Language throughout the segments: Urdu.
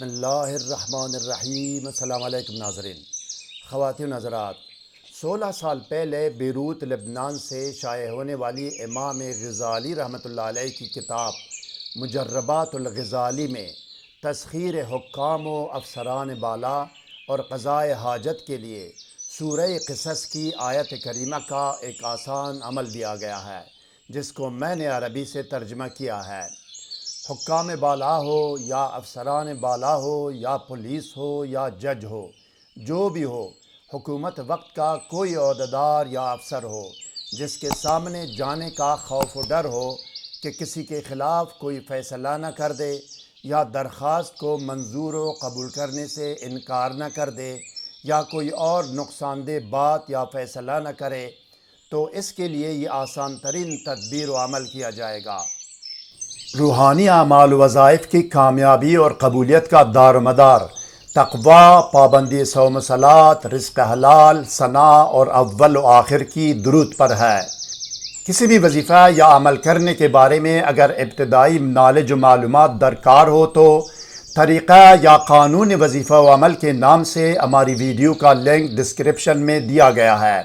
بسم اللہ الرحمن الرحیم۔ السلام علیکم ناظرین، خواتین و حضرات۔ 16 سال پہلے بیروت لبنان سے شائع ہونے والی امام غزالی رحمۃ اللہ علیہ کی کتاب مجربات الغزالی میں تسخیر حکام و افسران بالا اور قضائے حاجت کے لیے سورہ قصص کی آیت کریمہ کا ایک آسان عمل دیا گیا ہے، جس کو میں نے عربی سے ترجمہ کیا ہے۔ حکام بالا ہو یا افسران بالا ہو یا پولیس ہو یا جج ہو، جو بھی ہو، حکومت وقت کا کوئی عہدیدار یا افسر ہو جس کے سامنے جانے کا خوف و ڈر ہو کہ کسی کے خلاف کوئی فیصلہ نہ کر دے یا درخواست کو منظور و قبول کرنے سے انکار نہ کر دے یا کوئی اور نقصان دہ بات یا فیصلہ نہ کرے، تو اس کے لیے یہ آسان ترین تدبیر و عمل کیا جائے گا۔ روحانی اعمال و وظائف کی کامیابی اور قبولیت کا دار و مدار تقویٰ، پابندی صوم و صلاۃ، رزق حلال، ثناء اور اول و آخر کی درود پر ہے۔ کسی بھی وظیفہ یا عمل کرنے کے بارے میں اگر ابتدائی نالج و معلومات درکار ہو تو طریقہ یا قانون وظیفہ و عمل کے نام سے ہماری ویڈیو کا لنک ڈسکرپشن میں دیا گیا ہے،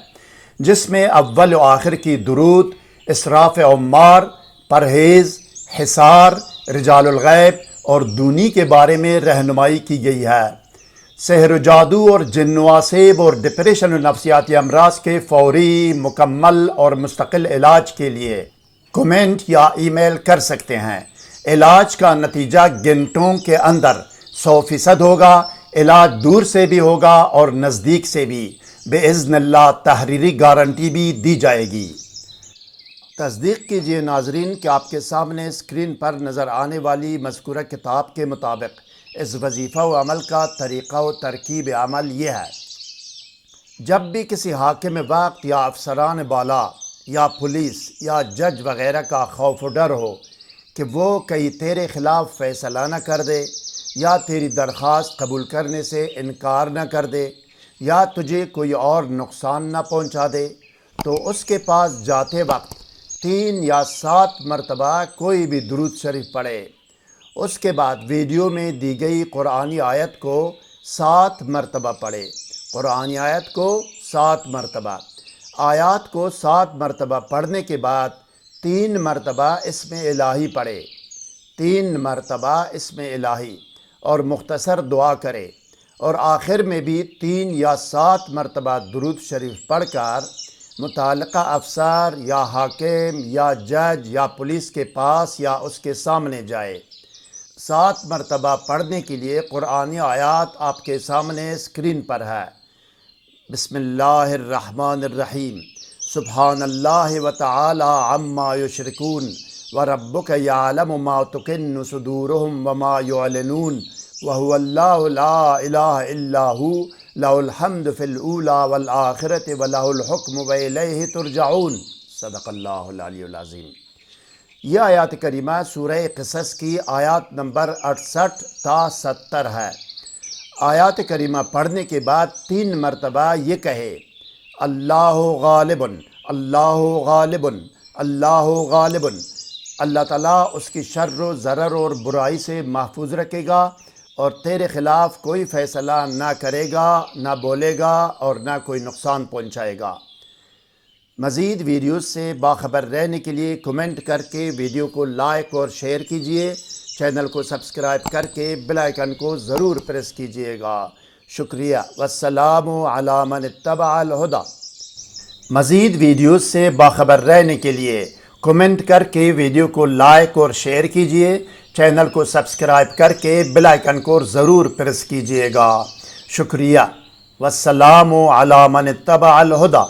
جس میں اول و آخر کی درود، اسراف عمار، پرہیز، حصار، رجال الغیب اور دونی کے بارے میں رہنمائی کی گئی ہے۔ سحر و جادو اور جن و عصیب اور ڈپریشن و نفسیاتی امراض کے فوری، مکمل اور مستقل علاج کے لیے کمنٹ یا ای میل کر سکتے ہیں۔ علاج کا نتیجہ گھنٹوں کے اندر 100% ہوگا۔ علاج دور سے بھی ہوگا اور نزدیک سے بھی، باذن اللہ تحریری گارنٹی بھی دی جائے گی۔ تصدیق کیجیے ناظرین کہ آپ کے سامنے اسکرین پر نظر آنے والی مذکورہ کتاب کے مطابق اس وظیفہ و عمل کا طریقہ و ترکیب عمل یہ ہے۔ جب بھی کسی حاکم وقت یا افسران بالا یا پولیس یا جج وغیرہ کا خوف و ڈر ہو کہ وہ کہیں تیرے خلاف فیصلہ نہ کر دے یا تیری درخواست قبول کرنے سے انکار نہ کر دے یا تجھے کوئی اور نقصان نہ پہنچا دے، تو اس کے پاس جاتے وقت 3 یا 7 مرتبہ کوئی بھی درود شریف پڑھے۔ اس کے بعد ویڈیو میں دی گئی قرآنی آیت کو 7 مرتبہ پڑھے۔ قرآنی آیت کو 7 مرتبہ، آیات کو 7 مرتبہ پڑھنے کے بعد 3 مرتبہ اسم الہی پڑھے، 3 مرتبہ اسم الہی اور مختصر دعا کرے، اور آخر میں بھی 3 یا 7 مرتبہ درود شریف پڑھ کر متعلقہ افسر یا حاکم یا جج یا پولیس کے پاس یا اس کے سامنے جائے۔ 7 مرتبہ پڑھنے کے لیے قرآنی آیات آپ کے سامنے اسکرین پر ہے۔ بسم اللہ الرحمن الرحیم۔ سبحان اللہ وتعالی عما یشرکون وربک یعلم ما تکن صدورہم وما یعلنون وہو اللہ لا الہ الا ہو لہ الحمد فی الاولی والآخرۃ ولہ الحکم والیہ ترجعون۔ صدق اللہ العلی العظیم۔ یہ آیات کریمہ سورہ قصص کی آیات نمبر 68 تا 70 ہے۔ آیات کریمہ پڑھنے کے بعد 3 مرتبہ یہ کہے: اللہ غالب، اللہ غالب، اللہ غالب۔ اللہ تعالیٰ اس کی شر و ضرر اور برائی سے محفوظ رکھے گا اور تیرے خلاف کوئی فیصلہ نہ کرے گا، نہ بولے گا اور نہ کوئی نقصان پہنچائے گا۔ مزید ویڈیوز سے باخبر رہنے کے لیے کمنٹ کر کے ویڈیو کو لائک اور شیئر کیجیے، چینل کو سبسکرائب کر کے بیل آئیکن کو ضرور پریس کیجیے گا۔ شکریہ۔ والسلام علی من اتبع الہدی۔ مزید ویڈیوز سے باخبر رہنے کے لیے کمنٹ کر کے ویڈیو کو لائک اور شیئر کیجیے، چینل کو سبسکرائب کر کے بیل آئیکن کو ضرور پریس کیجیے گا۔ شکریہ۔ والسلام علی من اتبع الہدی۔